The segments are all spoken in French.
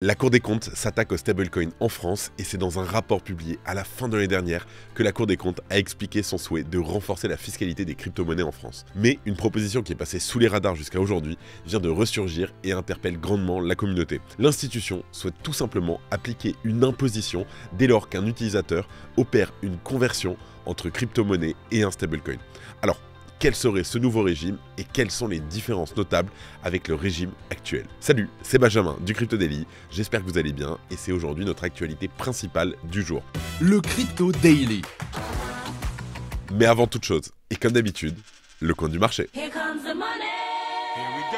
La Cour des comptes s'attaque aux stablecoins en France et c'est dans un rapport publié à la fin de l'année dernière que la Cour des comptes a expliqué son souhait de renforcer la fiscalité des crypto-monnaies en France. Mais une proposition qui est passée sous les radars jusqu'à aujourd'hui vient de ressurgir et interpelle grandement la communauté. L'institution souhaite tout simplement appliquer une imposition dès lors qu'un utilisateur opère une conversion entre crypto-monnaie et un stablecoin. Alors, quel serait ce nouveau régime et quelles sont les différences notables avec le régime actuel? Salut, c'est Benjamin du Crypto Daily, j'espère que vous allez bien et c'est aujourd'hui notre actualité principale du jour. Le Crypto Daily. Mais avant toute chose, et comme d'habitude, le coin du marché. Here comes the money. Here we go.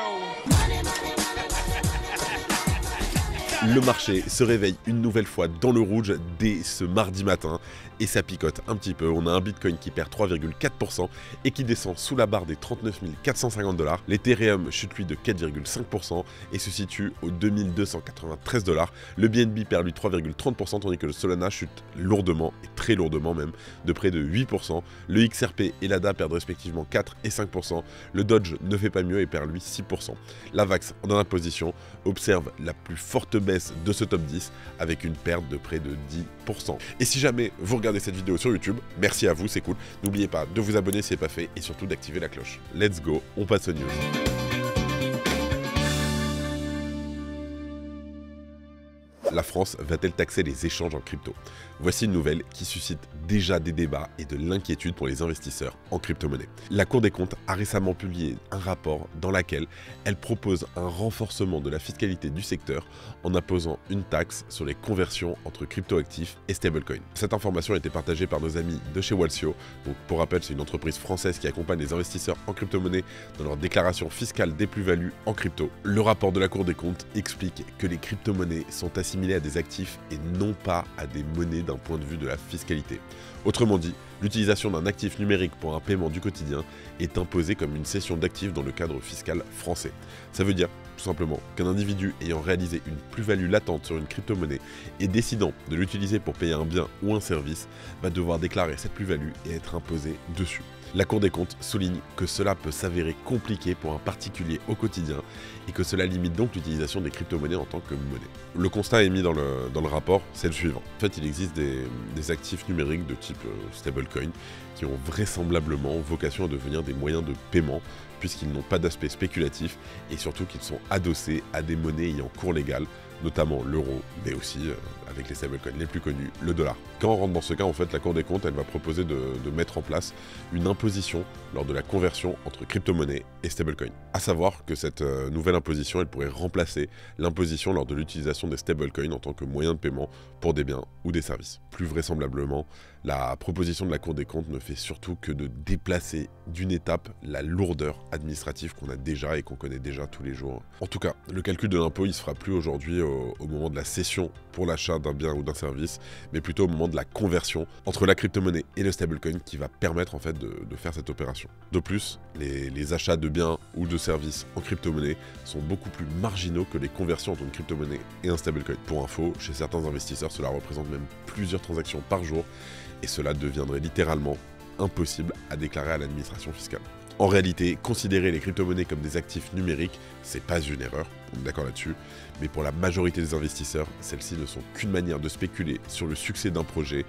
Le marché se réveille une nouvelle fois dans le rouge dès ce mardi matin et ça picote un petit peu. On a un Bitcoin qui perd 3,4% et qui descend sous la barre des 39 450 $. L'Ethereum chute lui de 4,5% et se situe aux 2293 $. Le BNB perd lui 3,30% tandis que le Solana chute lourdement et très lourdement même de près de 8%. Le XRP et l'ADA perdent respectivement 4 et 5%. Le Doge ne fait pas mieux et perd lui 6%. La VAX en dernière position observe la plus forte baisse de ce top 10 avec une perte de près de 10%. Et si jamais vous regardez cette vidéo sur YouTube, merci à vous, c'est cool. N'oubliez pas de vous abonner si ce n'est pas fait et surtout d'activer la cloche. Let's go, on passe aux news. La France va-t-elle taxer les échanges en crypto? Voici une nouvelle qui suscite déjà des débats et de l'inquiétude pour les investisseurs en crypto-monnaie. La Cour des comptes a récemment publié un rapport dans lequel elle propose un renforcement de la fiscalité du secteur en imposant une taxe sur les conversions entre crypto-actifs et stablecoins. Cette information a été partagée par nos amis de chez Walsio. Donc, pour rappel, c'est une entreprise française qui accompagne les investisseurs en crypto-monnaie dans leur déclaration fiscale des plus-values en crypto. Le rapport de la Cour des comptes explique que les crypto-monnaies sont assimilées à des actifs et non pas à des monnaies d'un point de vue de la fiscalité. Autrement dit, l'utilisation d'un actif numérique pour un paiement du quotidien est imposée comme une cession d'actifs dans le cadre fiscal français. Ça veut dire tout simplement qu'un individu ayant réalisé une plus-value latente sur une crypto-monnaie et décidant de l'utiliser pour payer un bien ou un service va devoir déclarer cette plus-value et être imposé dessus. La Cour des comptes souligne que cela peut s'avérer compliqué pour un particulier au quotidien et que cela limite donc l'utilisation des crypto-monnaies en tant que monnaie. Le constat émis dans le rapport, c'est le suivant. En fait, il existe des actifs numériques de type stablecoin qui ont vraisemblablement vocation à devenir des moyens de paiement puisqu'ils n'ont pas d'aspect spéculatif et surtout qu'ils sont adossés à des monnaies ayant cours légal, notamment l'euro, mais aussi, avec les stablecoins les plus connus, le dollar. Quand on rentre dans ce cas, en fait, la Cour des comptes, elle va proposer de mettre en place une imposition lors de la conversion entre crypto-monnaie et stablecoin. À savoir que cette nouvelle imposition, elle pourrait remplacer l'imposition lors de l'utilisation des stablecoins en tant que moyen de paiement pour des biens ou des services. Plus vraisemblablement, la proposition de la Cour des comptes ne fait surtout que de déplacer d'une étape la lourdeur administrative qu'on a déjà et qu'on connaît déjà tous les jours. En tout cas, le calcul de l'impôt, il se fera plus aujourd'hui au moment de la cession pour l'achat d'un bien ou d'un service, mais plutôt au moment de la conversion entre la crypto-monnaie et le stablecoin qui va permettre en fait de faire cette opération. De plus, les achats de biens ou de services en crypto-monnaie sont beaucoup plus marginaux que les conversions entre une crypto-monnaie et un stablecoin. Pour info, chez certains investisseurs, cela représente même plusieurs transactions par jour et cela deviendrait littéralement impossible à déclarer à l'administration fiscale. En réalité, considérer les crypto-monnaies comme des actifs numériques, c'est pas une erreur, on est d'accord là-dessus, mais pour la majorité des investisseurs, celles-ci ne sont qu'une manière de spéculer sur le succès d'un projet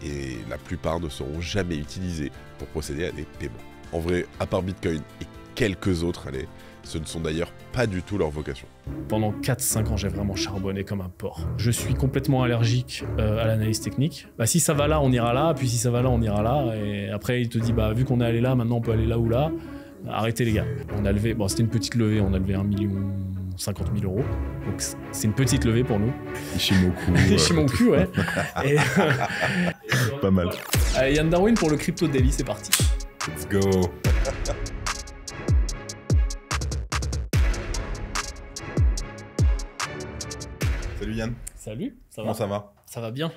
et la plupart ne seront jamais utilisées pour procéder à des paiements. En vrai, à part Bitcoin et quelques autres, allez, ce ne sont d'ailleurs pas du tout leur vocation. Pendant 4-5 ans, j'ai vraiment charbonné comme un porc. Je suis complètement allergique à l'analyse technique. Bah, si ça va là, on ira là, puis si ça va là, on ira là. Et après, il te dit, bah, vu qu'on est allé là, maintenant on peut aller là ou là. Arrêtez les gars. On a levé, bon, c'était une petite levée, on a levé 1 50 000 €. Donc c'est une petite levée pour nous. Ishimoku. Ishimoku, ouais. Et, Pas mal. Yann Darwin pour le Crypto Daily, c'est parti. Let's go. Salut Yann. Salut, ça va? Comment ça va? Ça va bien.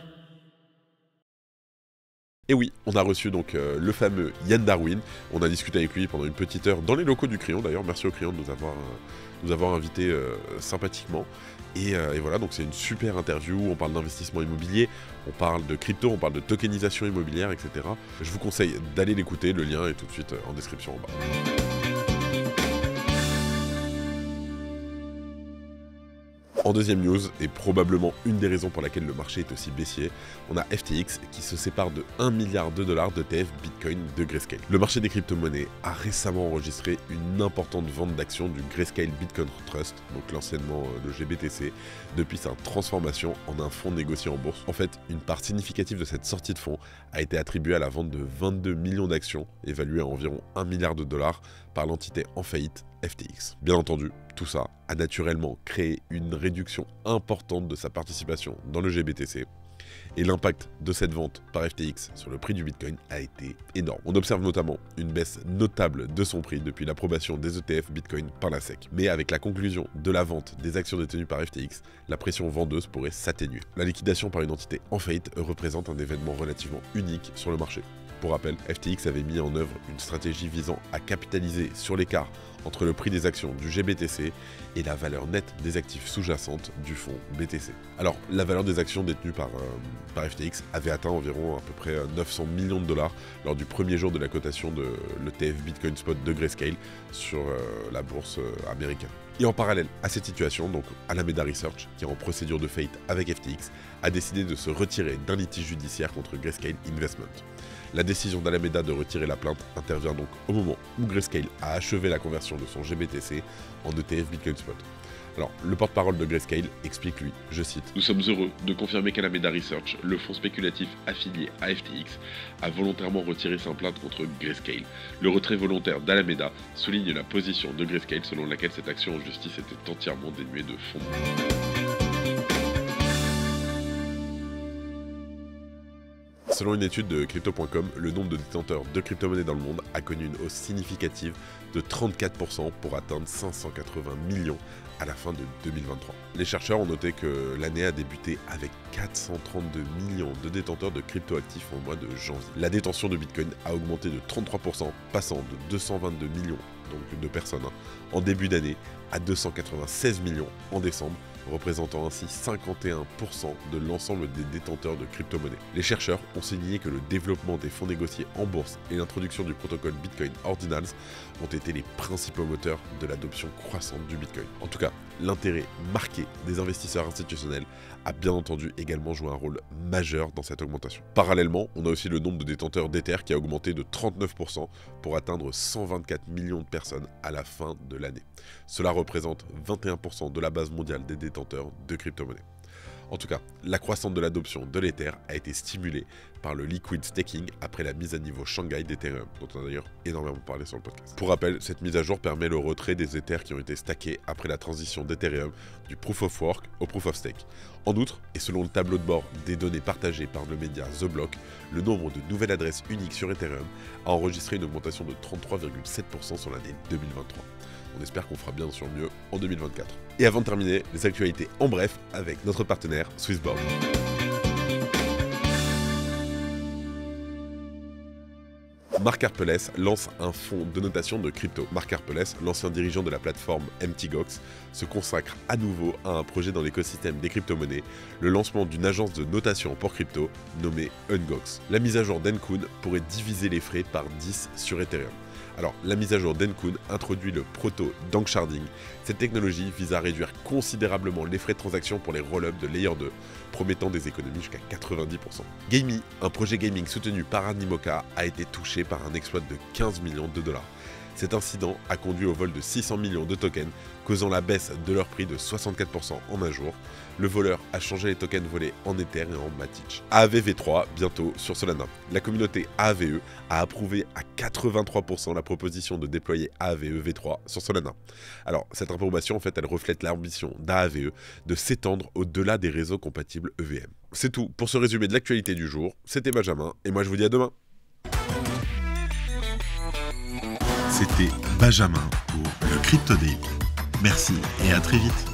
Et oui, on a reçu donc le fameux Yann Darwin. On a discuté avec lui pendant une petite heure dans les locaux du Crayon. D'ailleurs, merci au Crayon de nous avoir invités sympathiquement. Et voilà, donc c'est une super interview. On parle d'investissement immobilier, on parle de crypto, on parle de tokenisation immobilière, etc. Je vous conseille d'aller l'écouter. Le lien est tout de suite en description en bas. En deuxième news, et probablement une des raisons pour laquelle le marché est aussi baissier, on a FTX qui se sépare de 1 milliard de dollars d'ETF Bitcoin de Grayscale. Le marché des crypto-monnaies a récemment enregistré une importante vente d'actions du Grayscale Bitcoin Trust, donc l'anciennement le GBTC, depuis sa transformation en un fonds négocié en bourse. En fait, une part significative de cette sortie de fonds a été attribuée à la vente de 22 millions d'actions, évaluées à environ 1 milliard de dollars par l'entité en faillite FTX. Bien entendu, tout ça a naturellement créé une réduction importante de sa participation dans le GBTC, et l'impact de cette vente par FTX sur le prix du Bitcoin a été énorme. On observe notamment une baisse notable de son prix depuis l'approbation des ETF Bitcoin par la SEC. Mais avec la conclusion de la vente des actions détenues par FTX, la pression vendeuse pourrait s'atténuer. La liquidation par une entité en faillite représente un événement relativement unique sur le marché. Pour rappel, FTX avait mis en œuvre une stratégie visant à capitaliser sur l'écart entre le prix des actions du GBTC et la valeur nette des actifs sous-jacentes du fonds BTC. Alors, la valeur des actions détenues par FTX avait atteint environ à peu près 900 millions de dollars lors du premier jour de la cotation de l'ETF Bitcoin Spot de Grayscale sur la bourse américaine. Et en parallèle à cette situation, donc Alameda Research, qui est en procédure de faillite avec FTX, a décidé de se retirer d'un litige judiciaire contre Grayscale Investment. La décision d'Alameda de retirer la plainte intervient donc au moment où Grayscale a achevé la conversion de son GBTC en ETF Bitcoin Spot. Alors, le porte-parole de Grayscale explique lui, je cite: « Nous sommes heureux de confirmer qu'Alameda Research, le fonds spéculatif affilié à FTX, a volontairement retiré sa plainte contre Grayscale. Le retrait volontaire d'Alameda souligne la position de Grayscale selon laquelle cette action en justice était entièrement dénuée de fondement. » Selon une étude de Crypto.com, le nombre de détenteurs de crypto-monnaies dans le monde a connu une hausse significative de 34% pour atteindre 580 millions à la fin de 2023. Les chercheurs ont noté que l'année a débuté avec 432 millions de détenteurs de crypto-actifs au mois de janvier. La détention de Bitcoin a augmenté de 33%, passant de 222 millions donc de personnes en début d'année à 296 millions en décembre, représentant ainsi 51% de l'ensemble des détenteurs de crypto-monnaies. Les chercheurs ont souligné que le développement des fonds négociés en bourse et l'introduction du protocole Bitcoin Ordinals ont été les principaux moteurs de l'adoption croissante du Bitcoin. En tout cas, l'intérêt marqué des investisseurs institutionnels a bien entendu également joué un rôle majeur dans cette augmentation. Parallèlement, on a aussi le nombre de détenteurs d'Ether qui a augmenté de 39% pour atteindre 124 millions de personnes à la fin de l'année. Cela représente 21% de la base mondiale des détenteurs de crypto-monnaies. En tout cas, la croissance de l'adoption de l'Ether a été stimulée par le liquid staking après la mise à niveau Shanghai d'Ethereum, dont on a d'ailleurs énormément parlé sur le podcast. Pour rappel, cette mise à jour permet le retrait des Ethers qui ont été stackés après la transition d'Ethereum du Proof of Work au Proof of Stake. En outre, et selon le tableau de bord des données partagées par le média The Block, le nombre de nouvelles adresses uniques sur Ethereum a enregistré une augmentation de 33,7% sur l'année 2023. On espère qu'on fera bien sûr mieux en 2024. Et avant de terminer, les actualités en bref avec notre partenaire Swissborg. Mark Karpelès lance un fonds de notation de crypto. Mark Karpelès, l'ancien dirigeant de la plateforme MTGOX, se consacre à nouveau à un projet dans l'écosystème des crypto-monnaies, le lancement d'une agence de notation pour crypto nommée Ungox. La mise à jour d'Encun pourrait diviser les frais par 10 sur Ethereum. Alors, la mise à jour d'Encun introduit le proto Danksharding. Cette technologie vise à réduire considérablement les frais de transaction pour les roll-ups de Layer 2, promettant des économies jusqu'à 90%. Gamey, un projet gaming soutenu par Animoca, a été touché par un exploit de 15 millions de dollars. Cet incident a conduit au vol de 600 millions de tokens, causant la baisse de leur prix de 64% en un jour. Le voleur a changé les tokens volés en Ether et en Matic. Aave V3 bientôt sur Solana. La communauté Aave a approuvé à 83% la proposition de déployer Aave V3 sur Solana. Alors, cette approbation, en fait, elle reflète l'ambition d'Aave de s'étendre au-delà des réseaux compatibles EVM. C'est tout pour ce résumé de l'actualité du jour. C'était Benjamin, et moi je vous dis à demain. C'était Benjamin pour le Crypto Daily. Merci et à très vite.